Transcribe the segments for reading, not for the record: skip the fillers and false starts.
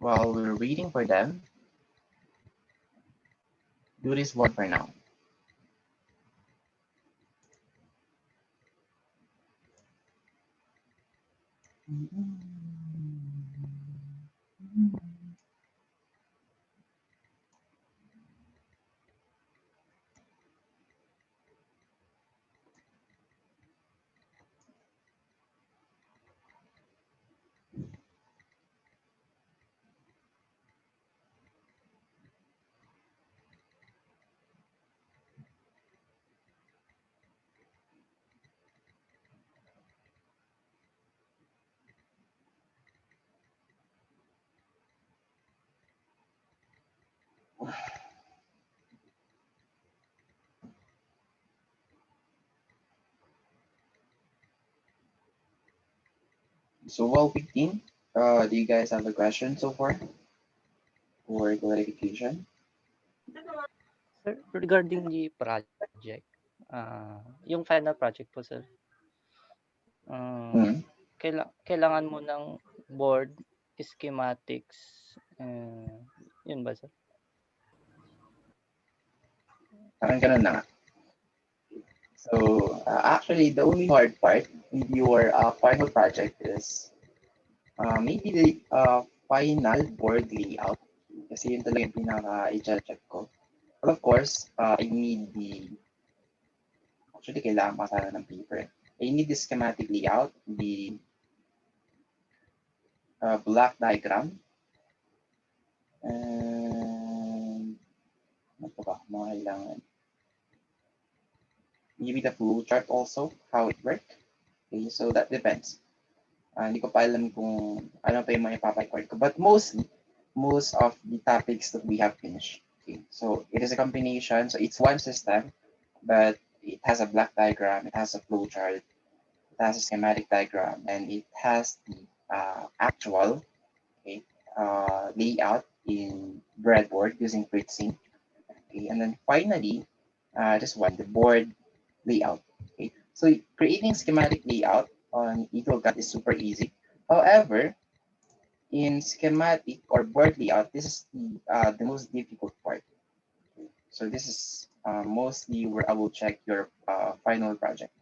while we're waiting for them, do this one for now. So while waiting, do you guys have a question so far or clarification? Sir, regarding the project, yung final project po, sir, Hmm. kailangan mo ng board, schematics, yun ba, sir? Parang ganun na nga. So actually, the only hard part with your final project is maybe the final board layout. Kasi yun talaga yung pinaka-i-check ko. But of course, I need actually kailangan pa sana ng paper. I need the schematic layout, the block diagram, and ano pa ba, mga kailangan. Maybe the flow chart also, how it works. Okay, so that depends. Hindi ko pa alam kung ano pa yung mga ipaparecord ko. But most of the topics that we have finished. Okay, so it is a combination. So it's one system, but it has a block diagram, it has a flow chart, it has a schematic diagram, and it has the actual okay, layout in breadboard using FreeSync. Okay, and then finally, just one, the board layout. Okay, so creating schematic layout on EagleCAD is super easy. However, in schematic or board layout, this is the most difficult part. Okay, so this is mostly where I will check your final project.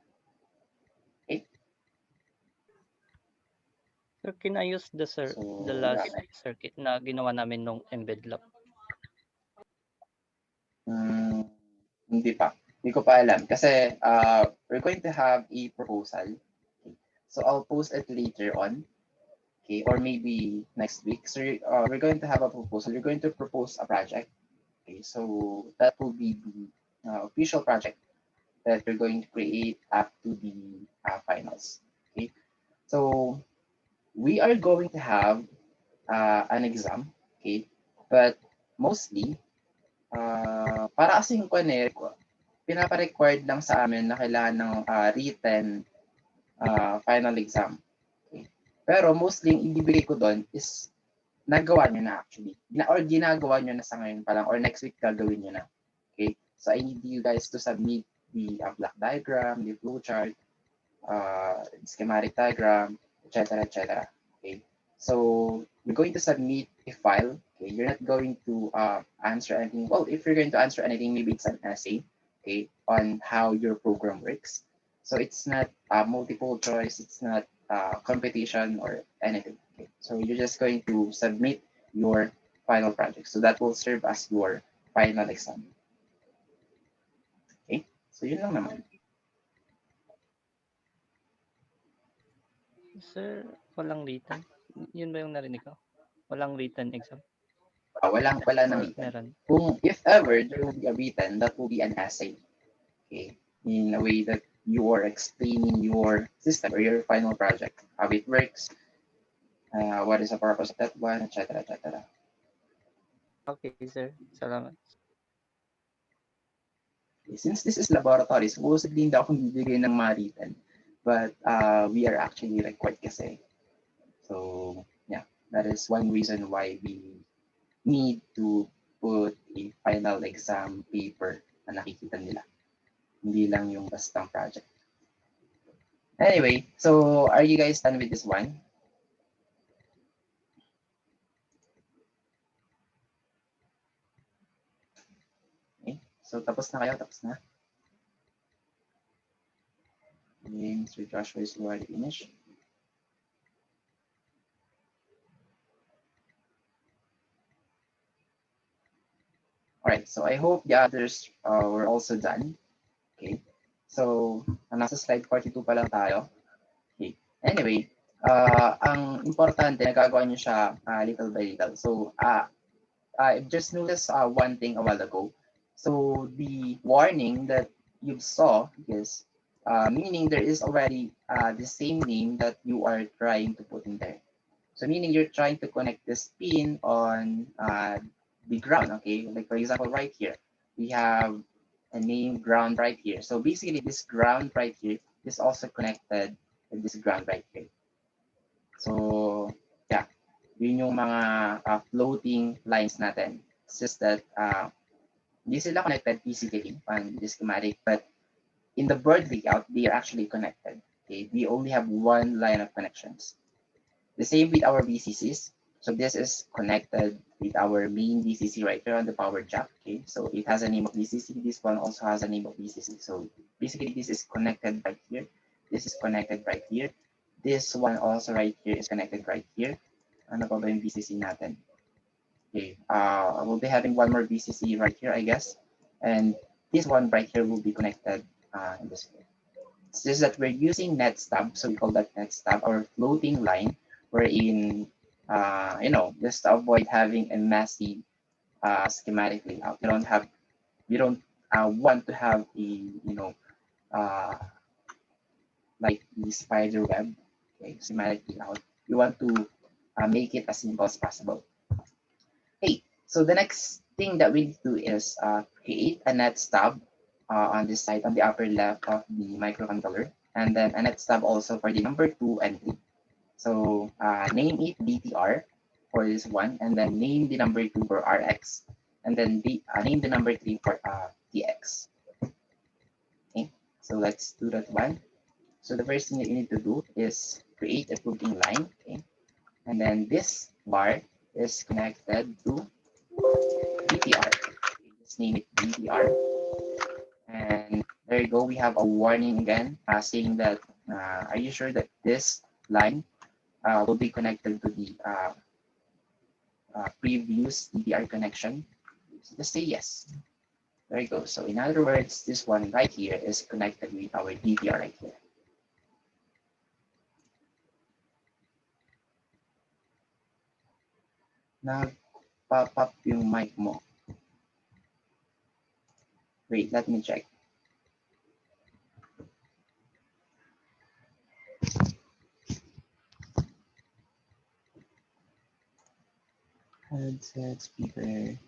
Okay, Sir, can I use the so last yeah. circuit na ginawa namin nung embed lab? Mm, hindi pa. Hindi ko pa alam. Kasi we're going to have a proposal. Okay. So I'll post it later on. Okay, or maybe next week. So we're going to have a proposal. We're going to propose a project. Okay, so that will be the official project that we're going to create up to the finals. Okay, so we are going to have an exam. Okay, but mostly para kasing pinapa-required lang sa amin na kailangan ng written final exam. Okay. Pero mostly yung ibibigay ko doon is nagawa nyo na actually. Or ginagawa nyo na sa ngayon pa lang or next week gagawin nyo na. Okay? So I need you guys to submit the block diagram, the flow chart, schematic diagram, etc. etc. Okay? So you're going to submit a file. Okay? You're not going to answer anything. Well, if you're going to answer anything, maybe it's an essay, okay, on how your program works. So it's not multiple choice. It's not competition or anything. Okay? So you're just going to submit your final project. So that will serve as your final exam. Okay? So yun lang naman. Sir, walang written? Yun ba yung narinig ko? Walang written exam? Wala nang Or written. meron? Kung if ever there will be a written, that will be an essay. Okay, in a way that you are explaining your system or your final project, how it works, what is the purpose of that one, etc. etc. Okay, sir. Salamat. Okay, since this is laboratory, supposedly hindi ako bibigay ng mga written, but we are actually required kasi. So yeah, that is one reason why we need to put a final exam paper na nakikita nila. Hindi lang yung bastang project. Anyway, so are you guys done with this one? So, tapos na kayo? Tapos na? Okay, Mr. Joshua is already finished. Alright, so I hope the others were also done. Okay, so nasa slide 42 pa lang tayo. Okay, anyway, ang importante, nagagawa nyo siya little by little. So, I just noticed one thing a while ago. So the warning that you saw is meaning there is already the same name that you are trying to put in there. So meaning you're trying to connect this pin on the ground, okay? Like for example, right here, we have a name ground right here. So basically this ground right here is also connected with this ground right here. So yeah, yun yung mga floating lines natin. It's just that hindi sila connected physically on the schematic, but in the board layout, they are actually connected. Okay, we only have one line of connections. The same with our VCCs. So this is connected with our main VCC right here on the power jack. Okay, so it has a name of VCC. This one also has a name of VCC. So basically, this is connected right here. This is connected right here. This one also right here is connected right here. Ano pa ba yung VCC natin? Okay, we'll be having one more VCC right here, I guess. And this one right here will be connected in this way. It's just that we're using net stub, so we call that net stub, our floating line, wherein, just to avoid having a messy schematic layout. You don't want to have uh, like the spider web, okay, schematic layout. You want to make it as simple as possible. Hey, so the next thing that we need to do is create a net stub on this side, on the upper left of the microcontroller, and then a net stub also for the number 2 and 3. So name it DTR for this one, and then name the number 2 for RX, and then name the number 3 for TX. Okay, so let's do that one. So the first thing that you need to do is create a floating line, okay, and then this bar is connected to DTR. Let's name it DTR. And there you go. We have a warning again saying that, are you sure that this line will be connected to the previous DTR connection? So just say yes. There you go. So in other words, this one right here is connected with our DTR right here. Nag-pop up yung mic mo. Wait, let me check. Headset speaker.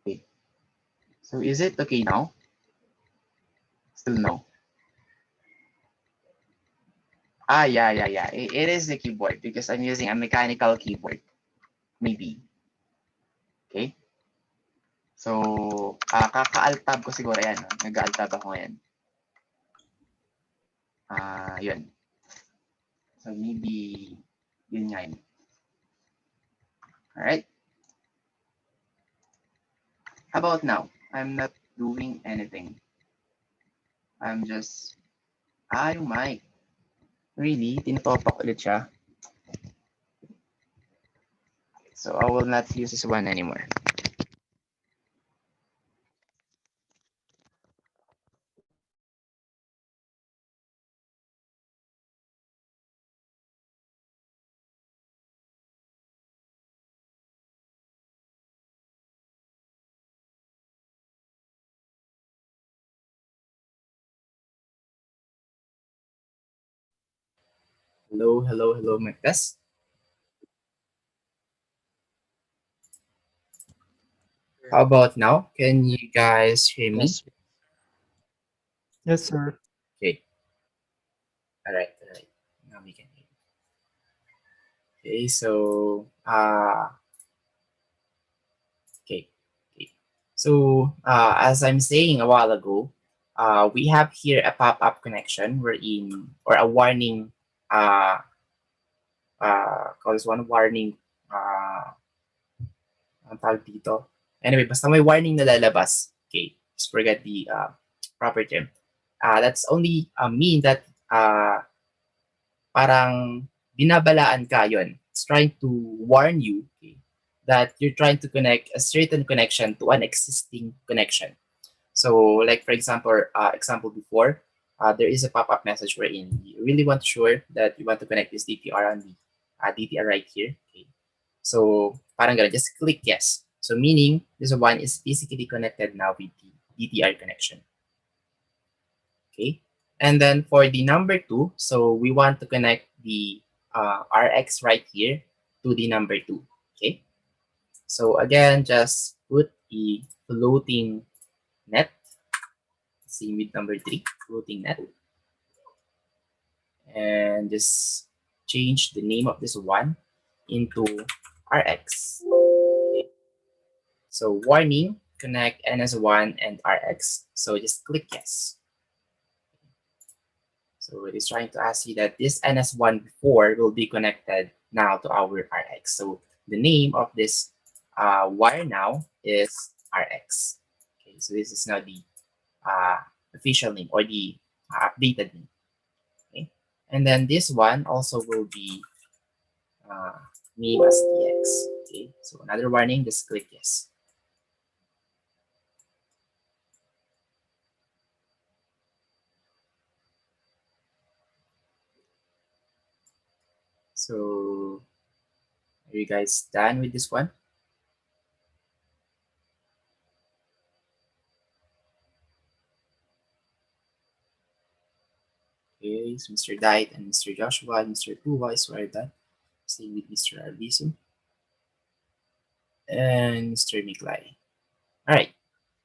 Wait. So is it okay now? Still no. Yeah. It is the keyboard because I'm using a mechanical keyboard. Maybe. Okay. So, kaka-alt-tab ko siguro yan. Nag-alt-tab ako ngayon. Yun. So, maybe yun nga yun. Alright. How about now? I'm not doing anything. I'm just... yung mic. Really? Tinutopak ulit siya. So, I will not use this one anymore. Hello, my test. How about now? Can you guys hear me? Yes. Yes, sir. Okay. All right. Now we can hear. Okay, so okay. So as I'm saying a while ago, we have here a pop-up connection wherein, or a warning, calls one warning, ang tawag dito. Anyway, basta may warning na lalabas Okay, just forget the proper term. That's only mean that parang binabalaan ka yun. It's trying to warn you, okay, that you're trying to connect a certain connection to an existing connection. So, like for example before, there is a pop-up message wherein you really want to sure that you want to connect this DTR on the DTR right here. Okay. So, parang ganun, just click yes. So, meaning this one is physically connected now with the DTR connection. Okay. And then for the number 2, so we want to connect the RX right here to the number 2. Okay. So again, just put a floating net. Same with number 3, floating net. And just change the name of this one into RX. Okay. So warning, connect NS1 and RX. So just click yes. So it is trying to ask you that this NS1 before will be connected now to our RX. So the name of this wire now is RX. Okay, so this is now the official name or the updated name. Okay, and then this one also will be name as TX. Okay, so another warning, just click yes. So are you guys done with this one? Okay, so Mr. Diet and Mr. Joshua and Mr. Tuwa is already done. Same with Mr. Arliso and Mr. Miklay. All right.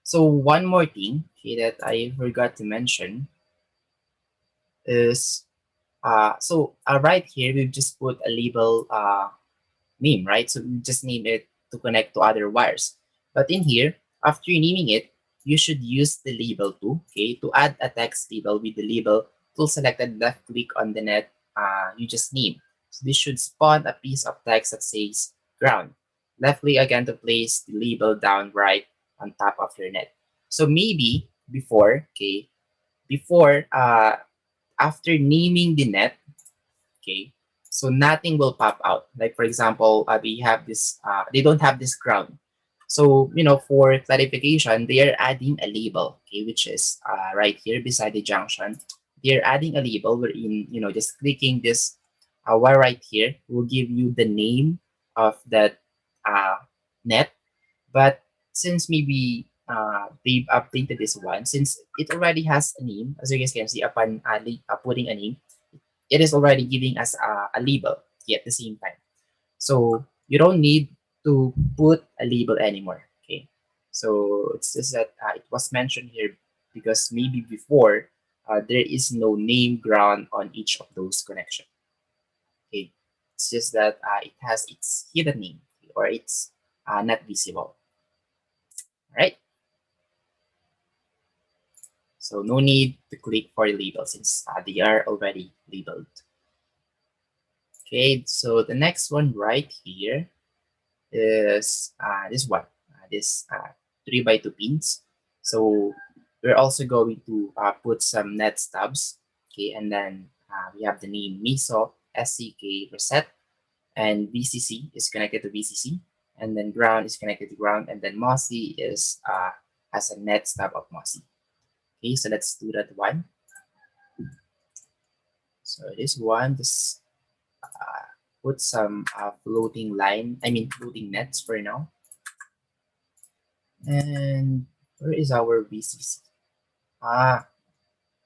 So one more thing, okay, that I forgot to mention is right here we've just put a label name, right? So we just name it to connect to other wires. But in here, after naming it, you should use the label too, okay? To add a text label with the label tool selected, left click on the net you just named. So this should spawn a piece of text that says ground. Left click again to place the label down right on top of your net. So maybe before, okay, before after naming the net, okay, so nothing will pop out. Like for example, we have this they don't have this ground. So for clarification, they are adding a label, okay, which is right here beside the junction. They're adding a label wherein just clicking this wire right here will give you the name of that net. But since maybe they've updated this one, since it already has a name, as you guys can see upon putting a name, it is already giving us a label at the same time. So you don't need to put a label anymore. Okay. So it's just that it was mentioned here because maybe before there is no name ground on each of those connections. Okay. It's just that it has its hidden name or it's not visible. All right. So no need to click for a label since they are already labeled. Okay, so the next one right here is this one, this 3x2 pins. So we're also going to put some net stubs. Okay, and then we have the name MISO, SCK reset, and VCC is connected to VCC, and then ground is connected to ground, and then MOSI is has a net stub of MOSI. Okay, so let's do that one. So this one, just put some floating nets for now. And where is our VCC?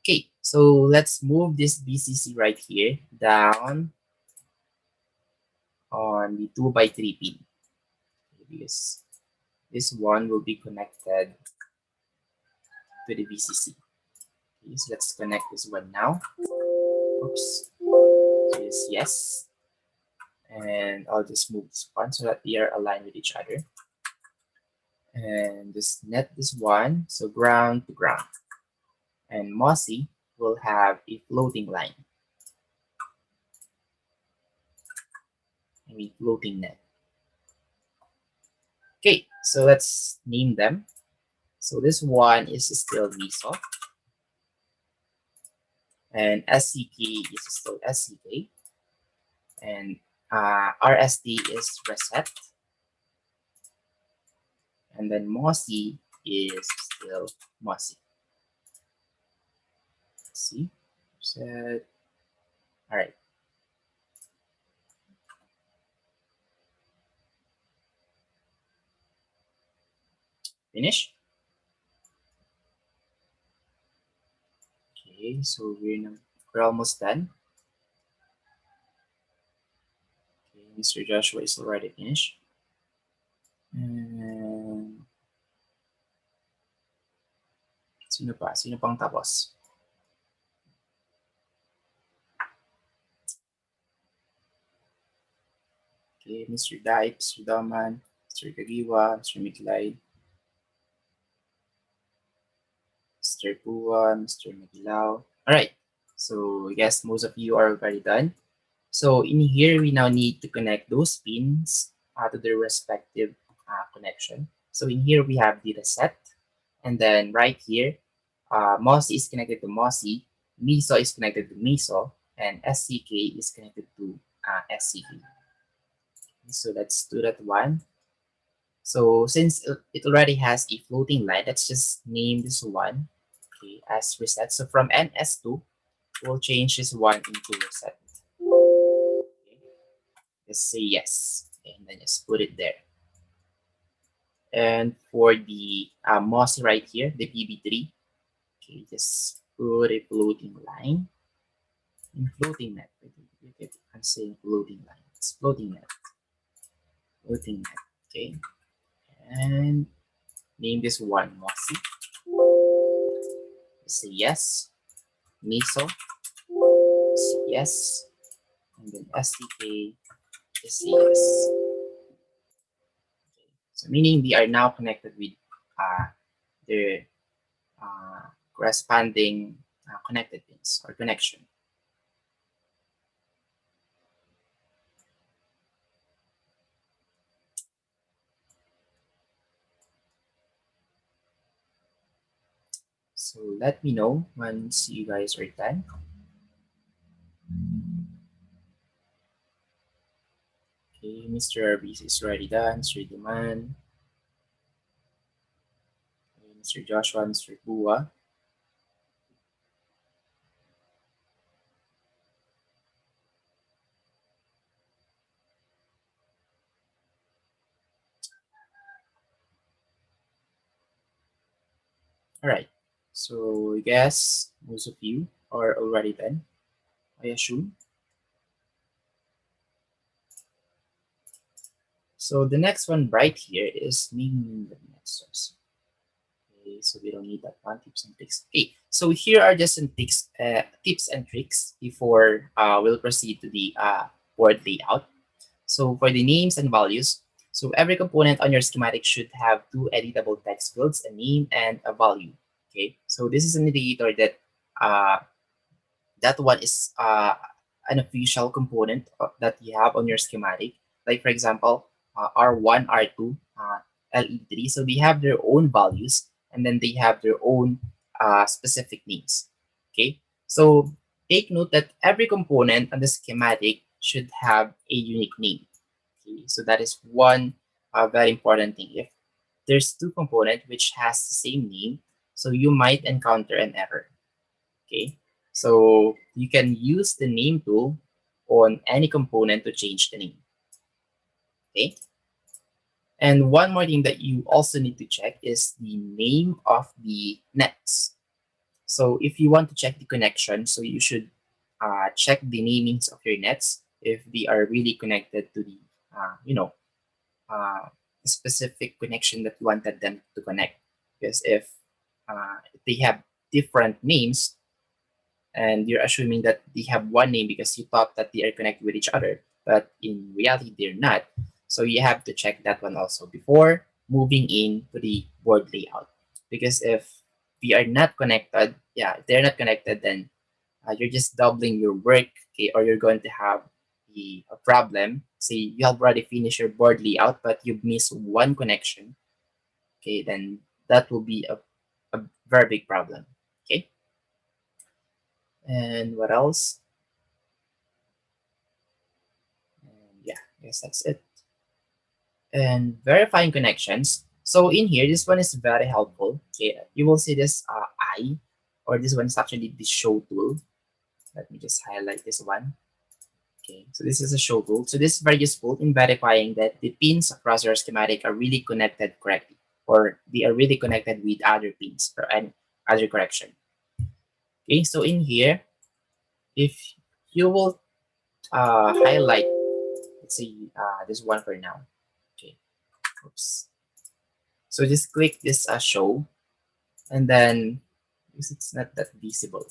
Okay, so let's move this VCC right here down on the 2x3 pin. Because this one will be connected to the VCC. Okay, so let's connect this one now. Oops. So yes. And I'll just move this one so that they are aligned with each other. And just net this one, so ground to ground. And MOSI will have a floating line. Floating net. Okay, so let's name them. So this one is still MISO, and SCK is still SCK, and RST is reset, and then MOSI is still MOSI. Let's see, reset. All right. Finish. Okay, so we're almost done. Okay, Mr. Joshua is already finished. And sino pa? Sino pang tapos? Okay, Mr. Daip, Mr. Daman, Mr. Kagiwa, Mr. Miklay, Mr. Pua, Mr. Magilao. All right, so I guess most of you are already done. So in here, we now need to connect those pins to their respective connection. So in here, we have the reset. And then right here, MOSI is connected to MOSI, MISO is connected to MISO, and SCK is connected to SCK. So let's do that one. So since it already has a floating line, let's just name this one, okay, as reset. So from NS2, we'll change this one into reset. Okay. Just say yes, and then just put it there. And for the MOSI right here, the PB3, okay, just put a floating line in floating net. I'm saying floating line. It's floating net. Floating net. Okay. And name this one MOSI. Say yes. MISO. Say yes. And then SDK is say yes. Okay. So meaning we are now connected with the corresponding connected pins or connection. So let me know once you guys are done. Okay, Mr. Arbis is already done. Mr. Duman. Okay, Mr. Joshua, Mr. Bua. All right. So I guess most of you are already done, I assume. So the next one right here is naming the masters. Okay, so we don't need that one, tips and tricks. Okay, so here are just some tips and tricks before we'll proceed to the board layout. So for the names and values, so every component on your schematic should have two editable text fields, a name and a value. Okay, so this is an indicator that that one is an official component that you have on your schematic. Like for example, R1, R2, LED3. So they have their own values and then they have their own specific names. Okay, so take note that every component on the schematic should have a unique name. Okay, so that is one very important thing. If there's two components which has the same name, so you might encounter an error. Okay, so you can use the name tool on any component to change the name. Okay, and one more thing that you also need to check is the name of the nets. So if you want to check the connection, so you should check the namings of your nets if they are really connected to the specific connection that you wanted them to connect. Because if they have different names and you're assuming that they have one name because you thought that they are connected with each other, but in reality they're not. So you have to check that one also before moving in to the board layout. Because if they are not connected, if they're not connected, then you're just doubling your work, okay, or you're going to have a problem. Say you have already finished your board layout, but you've missed one connection, okay, then that will be a very big problem. Okay. And what else? And yeah, I guess that's it. And verifying connections. So in here, this one is very helpful. Okay, you will see this I, or this one is actually the show tool. Let me just highlight this one. Okay, so this is a show tool. So this is very useful in verifying that the pins across your schematic are really connected correctly, or they are really connected with other pins or any other correction. Okay, so in here, if you will highlight, let's see, this one for now. Okay, oops. So just click this show, and then because it's not that visible.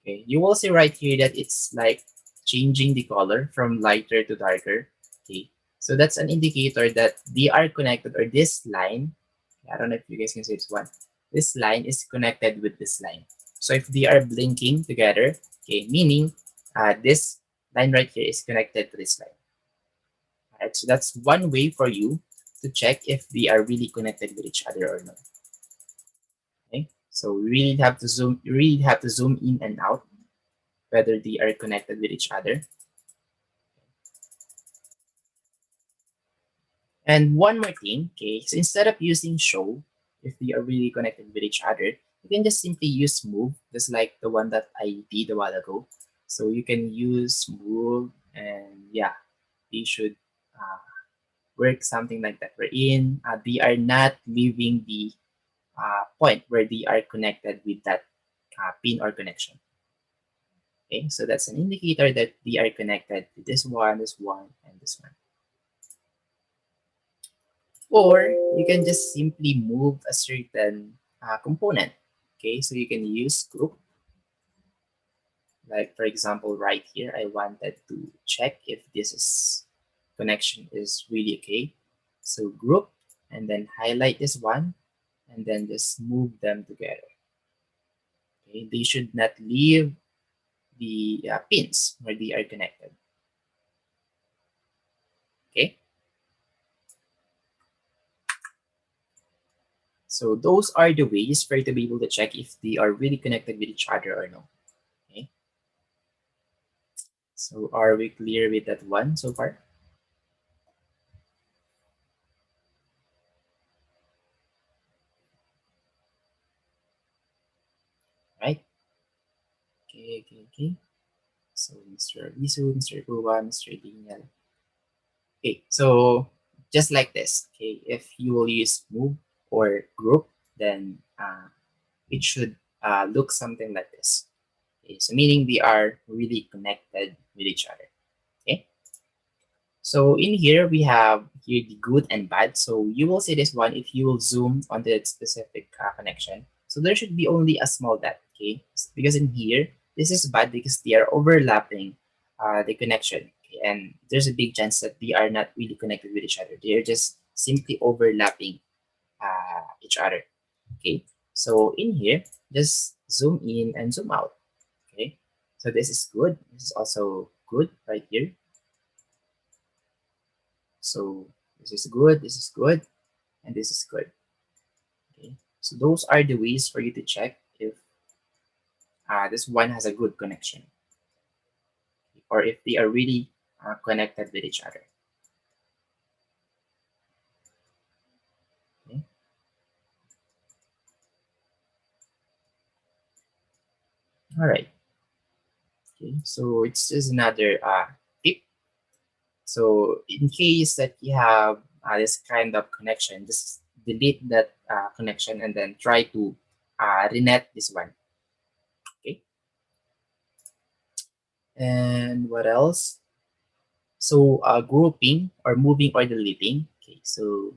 Okay, you will see right here that it's like changing the color from lighter to darker. Okay, so that's an indicator that they are connected, or this line, I don't know if you guys can see this one, this line is connected with this line. So if they are blinking together, okay, meaning this line right here is connected to this line. All right, so that's one way for you to check if they are really connected with each other or not. Okay, so we really have to zoom, you really have to zoom in and out whether they are connected with each other. And one more thing, okay, so instead of using show, if they are really connected with each other, you can just simply use move, just like the one that I did a while ago. So you can use move, and yeah, they should work something like that. Wherein they are not leaving the point where they are connected with that pin or connection. Okay, so that's an indicator that they are connected to this one, and this one. Or you can just simply move a certain component. Okay, so you can use group. Like for example, right here, I wanted to check if this is connection is really okay. So group, and then highlight this one, and then just move them together. Okay, they should not leave the pins where they are connected. Okay. So those are the ways for you to be able to check if they are really connected with each other or no. Okay. So are we clear with that one so far? Right? Okay. So Mr. Lisu, Mr. Kuwa, Mr. Daniel. Okay, so just like this. Okay, if you will use move or group, then it should look something like this. Okay, so meaning they are really connected with each other. Okay. So in here, we have here the good and bad. So you will see this one if you will zoom on the specific connection. So there should be only a small dot, okay? Because in here, this is bad because they are overlapping the connection. Okay? And there's a big chance that they are not really connected with each other. They are just simply overlapping each other, okay? So in here, just zoom in and zoom out, okay? So this is good. This is also good right here. So this is good, and this is good. Okay, so those are the ways for you to check if this one has a good connection, or if they are really connected with each other. Okay. All right. Okay, so it's just another tip. So in case that you have this kind of connection, just delete that connection and then try to renet this one. Okay. And what else? So grouping or moving or deleting. Okay, so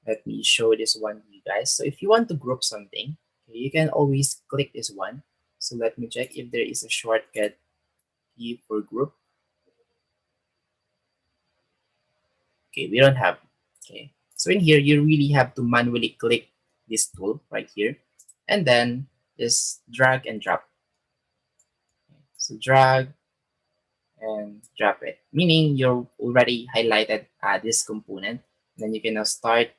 let me show this one to you guys. So if you want to group something, okay, you can always click this one. So let me check if there is a shortcut key for group. Okay, we don't have. Okay, so in here, you really have to manually click this tool right here, and then just drag and drop. Okay, so drag and drop it, meaning you're already highlighted this component. Then you can now start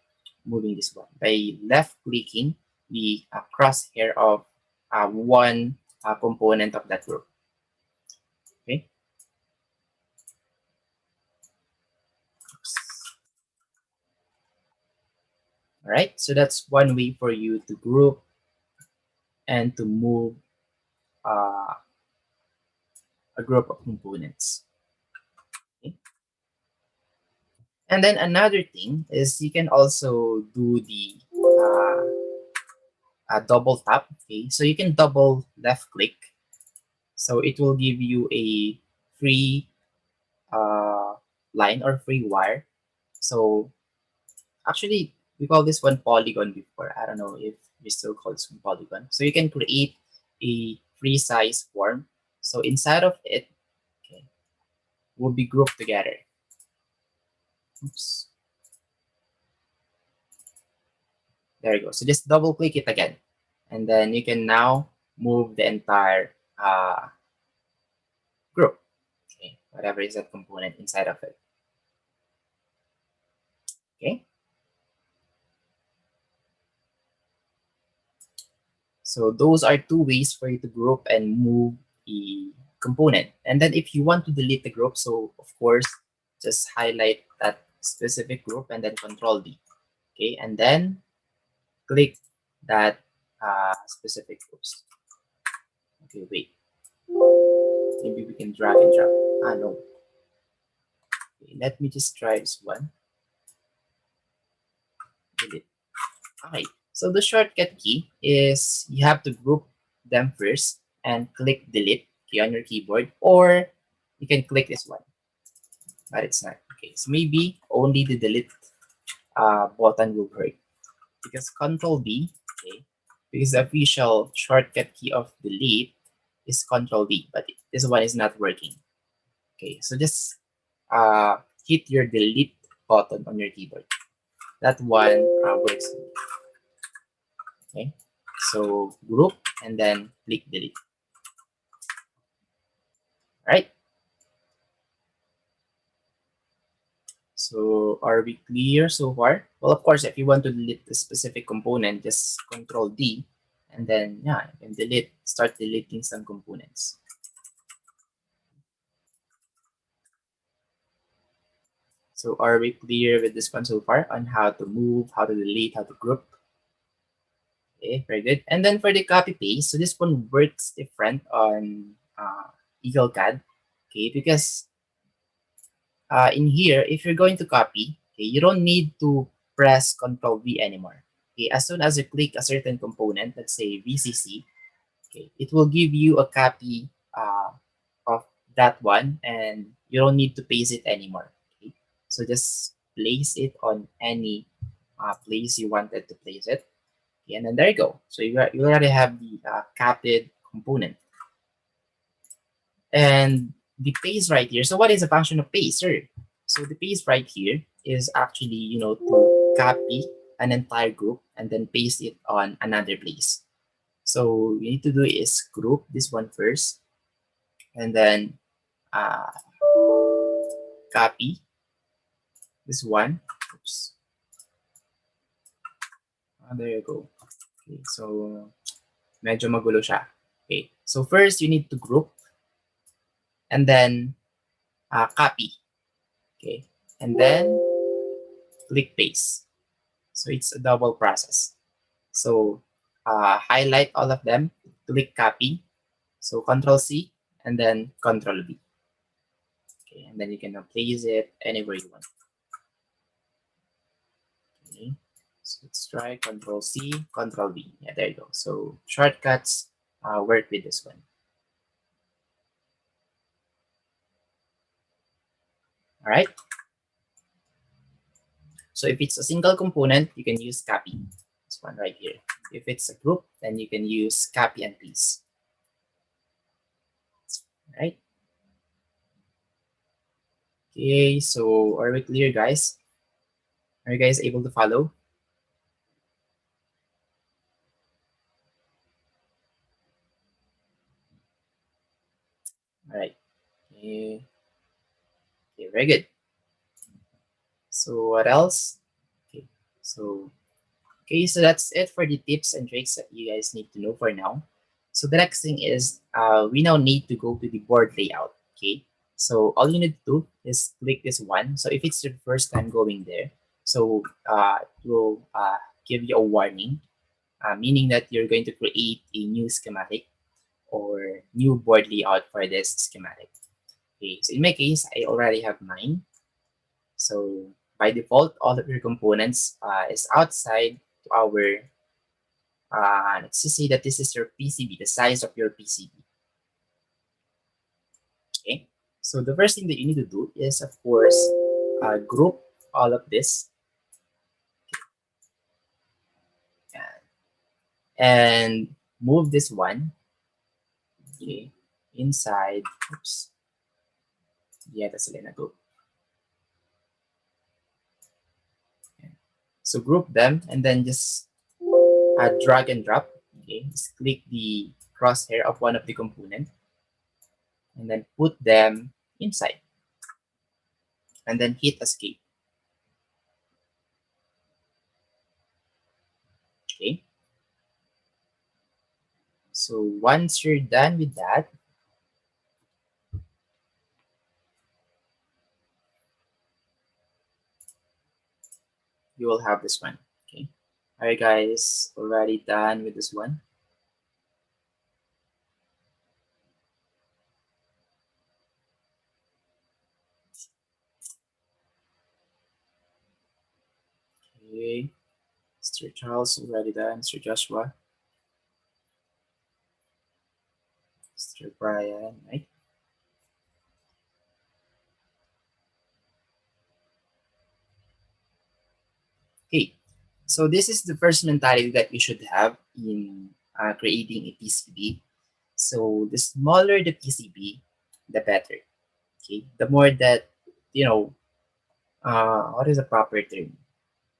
moving this one by left clicking the crosshair of one component of that group. Okay. All right, so that's one way for you to group and to move a group of components. Okay. And then another thing is you can also do the double tap. Okay, so you can double left click, so it will give you a free line or free wire. So actually, we call this one polygon before. I don't know if we still call this one polygon. So you can create a free size form. So inside of it, okay, will be grouped together. Oops. There you go. So just double click it again. And then you can now move the entire group. Okay, whatever is that component inside of it. Okay. So those are two ways for you to group and move a component. And then if you want to delete the group, so of course, just highlight that specific group and then Control D. Okay, and then click that specific groups. Okay, wait. Maybe we can drag and drop. No. Okay, let me just try this one. Delete. Okay, so the shortcut key is you have to group them first and click delete key on your keyboard, or you can click this one, but it's not. Okay, so maybe only the delete button will work, because Control D, okay, because the official shortcut key of delete is Control D, but this one is not working. Okay, so just hit your delete button on your keyboard. That one works. Okay, so group and then click delete. All right. So are we clear so far? Well, of course, if you want to delete the specific component, just Control D, and then yeah, you can delete, start deleting some components. So are we clear with this one so far on how to move, how to delete, how to group? Okay, very good. And then for the copy paste, so this one works different on EagleCAD, okay, because in here, if you're going to copy, okay, you don't need to press Control V anymore. Okay, as soon as you click a certain component, let's say VCC, okay, it will give you a copy of that one, and you don't need to paste it anymore. Okay, so just place it on any place you wanted to place it. Okay, and then there you go. So you already have the copied component. And the paste right here. So what is a function of paste, sir? So the paste right here is actually, to copy an entire group and then paste it on another place. So you need to do is group this one first, and then uh, copy this one. Oops. There you go. Okay, so medyo magulo siya. Okay, so first you need to group and then copy. Okay, and then click paste. So it's a double process. So highlight all of them, click copy. So Control C and then Control V. Okay, and then you can place it anywhere you want. Okay, so let's try Control C, Control V. Yeah, there you go. So shortcuts work with this one. All right. So if it's a single component, you can use copy. This one right here. If it's a group, then you can use copy and paste. All right. Okay, so are we clear, guys? Are you guys able to follow? All right. Okay. Okay, very good. So what else? Okay, so Okay, so that's it for the tips and tricks that you guys need to know for now. So the next thing is we now need to go to the board layout. Okay, so all you need to do is click this one. So if it's your first time going there, so it will give you a warning, meaning that you're going to create a new schematic or new board layout for this schematic. Okay, so in my case, I already have mine. So by default, all of your components is outside to our, let's just say that this is your PCB, the size of your PCB. Okay, so the first thing that you need to do is, of course, group all of this and move this one, okay, inside. Oops. Yeah, that's Elena group. So group them and then just drag and drop. Okay, just click the crosshair of one of the component and then put them inside and then hit escape. Okay, so once you're done with that, you will have this one. Okay, are you guys already done with this one? Okay, Mr. Charles already done. Mr. Joshua, Mr. Brian, right? Okay, so this is the first mentality that you should have in creating a PCB. So the smaller the PCB, the better. Okay, the more that, you know, what is a proper term?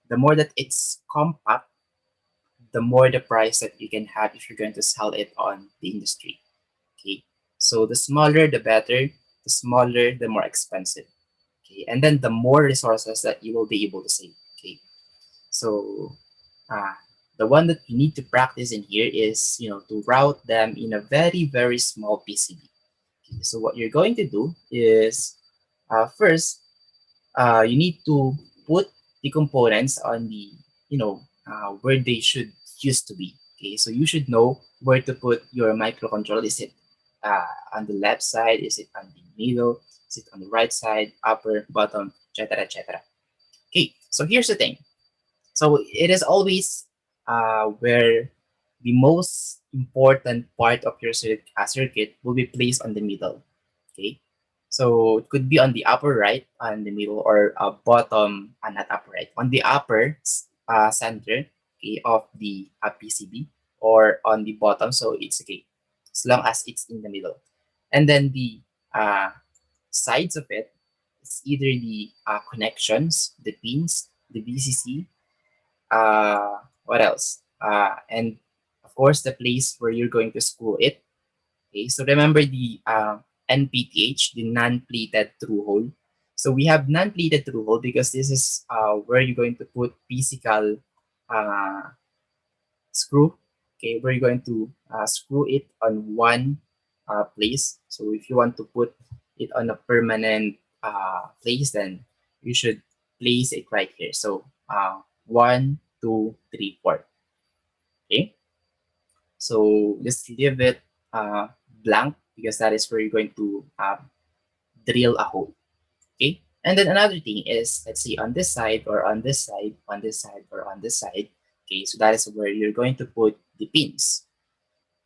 The more that it's compact, the more the price that you can have if you're going to sell it on the industry. Okay, so the smaller the better, the smaller the more expensive. Okay, and then the more resources that you will be able to save. Okay, so uh, the one that you need to practice in here is, you know, to route them in a very small PCB. Okay, so what you're going to do is first you need to put the components on the, you know, where they should used to be. Okay, so you should know where to put your microcontroller. Is it on the left side? Is it on the middle? Is it on the right side, upper, bottom, etc., etc.? Okay, so here's the thing. So it is always where the most important part of your circuit will be placed on the middle. Okay, so it could be on the upper right, on the middle, or bottom, not upper right, on the upper center, okay, of the PCB, or on the bottom. So it's okay as long as it's in the middle, and then the uh, sides of it, it's either the connections, the pins, the VCC, what else? And of course, the place where you're going to screw it. Okay, so remember the NPTH, the non-plated through hole. So we have non-plated through hole because this is where you're going to put physical uh, screw. Okay, where you're going to screw it on one place. So if you want to put it on a permanent place, then you should place it right here. So 1, 2, 3, 4. Okay, so just leave it blank because that is where you're going to drill a hole. Okay, and then another thing is, let's see, on this side or on this side, on this side or on this side. Okay, so that is where you're going to put the pins.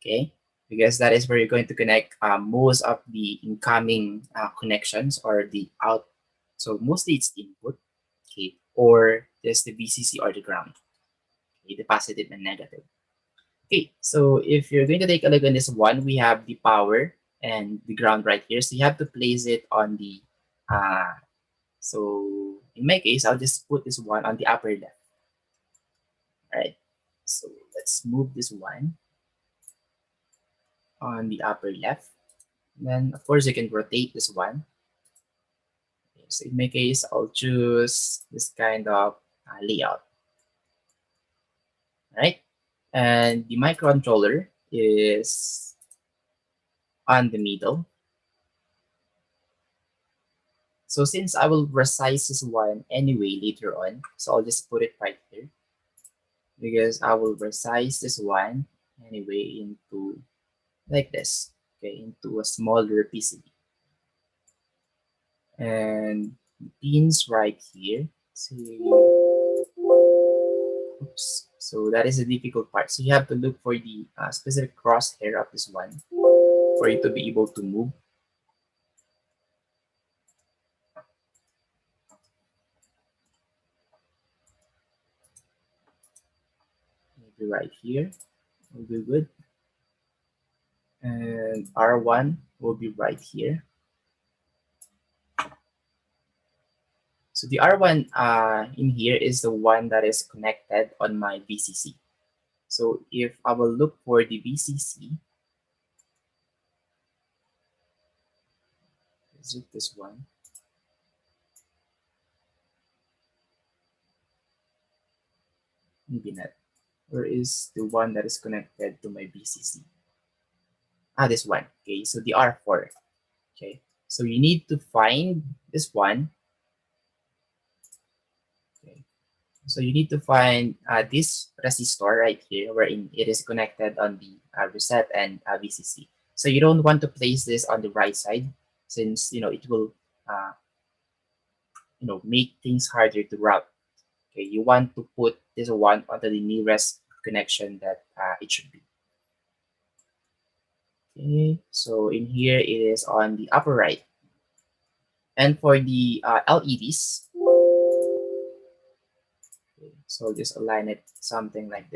Okay, because that is where you're going to connect most of the incoming connections or the out. So mostly it's the input, okay, or just the VCC or the ground, okay, the positive and negative. Okay, so if you're going to take a look on this one, we have the power and the ground right here. So you have to place it on the, so in my case, I'll just put this one on the upper left. All right, so let's move this one on the upper left. Then of course you can rotate this one. Okay, so in my case, I'll choose this kind of layout. right? And the microcontroller is on the middle. So since I will resize this one anyway later on, so I'll just put it right here because I will resize this one anyway into like this, okay, into a smaller PCB. And pins right here. Oops. So that is the difficult part. So you have to look for the specific crosshair of this one for you to be able to move. Maybe right here will be good. And R1 will be right here. So the R1 in here is the one that is connected on my VCC. So if I will look for the VCC, is it this one? Maybe not. Or is the one that is connected to my VCC? This one. Okay, so the R4. Okay, so you need to find this one. Okay, so you need to find this resistor right here, wherein it is connected on the reset and VCC. So you don't want to place this on the right side, since it will make things harder to route. Okay, you want to put this one onto the nearest connection that it should be. Okay, so in here it is on the upper right. And for the LEDs, okay, so just align it something like this.